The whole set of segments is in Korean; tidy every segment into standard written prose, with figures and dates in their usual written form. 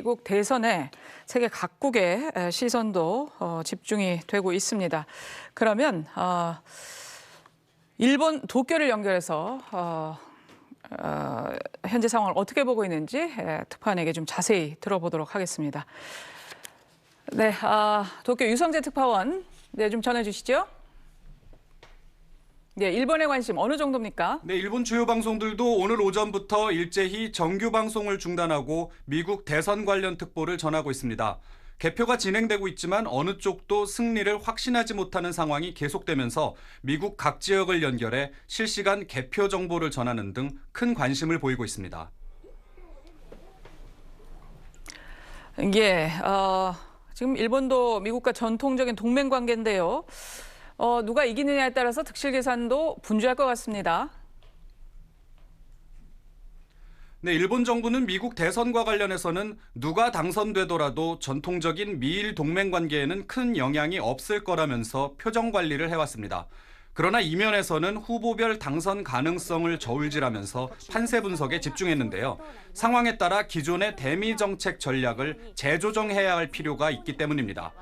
미국 대선에 세계 각국의 시선도 집중이 되고 있습니다. 그러면 일본 도쿄를 연결해서 현재 상황을 어떻게 보고 있는지 특파원에게 좀 자세히 들어보도록 하겠습니다. 네, 도쿄 유성재 특파원, 네, 좀 전해주시죠. 네, 일본의 관심 어느 정도입니까? 네, 일본 주요 방송들도 오늘 오전부터 일제히 정규 방송을 중단하고 미국 대선 관련 특보를 전하고 있습니다. 개표가 진행되고 있지만 어느 쪽도 승리를 확신하지 못하는 상황이 계속되면서 미국 각 지역을 연결해 실시간 개표 정보를 전하는 등 큰 관심을 보이고 있습니다. 예, 지금 일본도 미국과 전통적인 동맹 관계인데요. 누가 이기느냐에 따라서 득실 계산도 분주할 것 같습니다. 네, 일본 정부는 미국 대선과 관련해서는 누가 당선되더라도 전통적인 미일 동맹 관계에는 큰 영향이 없을 거라면서 표정 관리를 해왔습니다. 그러나 이면에서는 후보별 당선 가능성을 저울질하면서 판세 분석에 집중했는데요. 상황에 따라 기존의 대미 정책 전략을 재조정해야 할 필요가 있기 때문입니다.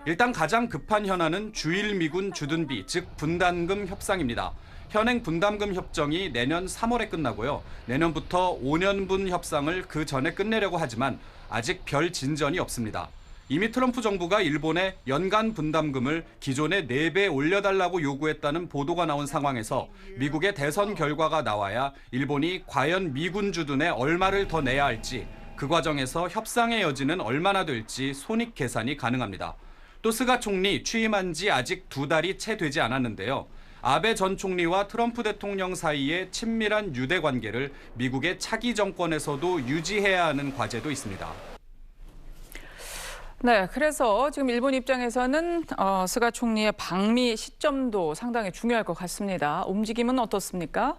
일단 가장 급한 현안은 주일 미군 주둔비, 즉 분담금 협상입니다. 현행 분담금 협정이 내년 3월에 끝나고요. 내년부터 5년분 협상을 그 전에 끝내려고 하지만 아직 별 진전이 없습니다. 이미 트럼프 정부가 일본에 연간 분담금을 기존의 4배 올려달라고 요구했다는 보도가 나온 상황에서 미국의 대선 결과가 나와야 일본이 과연 미군 주둔에 얼마를 더 내야 할지, 그 과정에서 협상의 여지는 얼마나 될지 손익 계산이 가능합니다. 또 스가 총리 취임한 지 아직 2달이 채 되지 않았는데요. 아베 전 총리와 트럼프 대통령 사이의 친밀한 유대 관계를 미국의 차기 정권에서도 유지해야 하는 과제도 있습니다. 네, 그래서 지금 일본 입장에서는 스가 총리의 방미 시점도 상당히 중요할 것 같습니다. 움직임은 어떻습니까?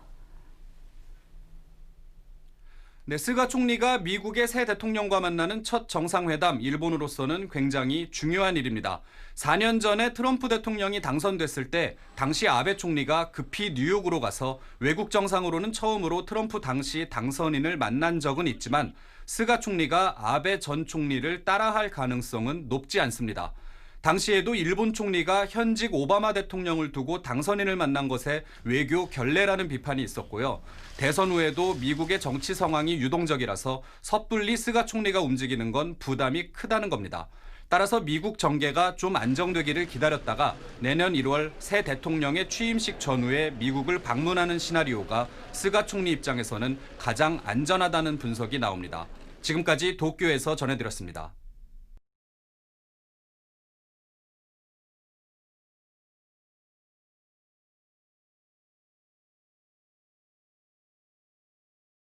네, 스가 총리가 미국의 새 대통령과 만나는 첫 정상회담, 일본으로서는 굉장히 중요한 일입니다. 4년 전에 트럼프 대통령이 당선됐을 때 당시 아베 총리가 급히 뉴욕으로 가서 외국 정상으로는 처음으로 트럼프 당시 당선인을 만난 적은 있지만 스가 총리가 아베 전 총리를 따라할 가능성은 높지 않습니다. 당시에도 일본 총리가 현직 오바마 대통령을 두고 당선인을 만난 것에 외교 결례라는 비판이 있었고요. 대선 후에도 미국의 정치 상황이 유동적이라서 섣불리 스가 총리가 움직이는 건 부담이 크다는 겁니다. 따라서 미국 정계가 좀 안정되기를 기다렸다가 내년 1월 새 대통령의 취임식 전후에 미국을 방문하는 시나리오가 스가 총리 입장에서는 가장 안전하다는 분석이 나옵니다. 지금까지 도쿄에서 전해드렸습니다.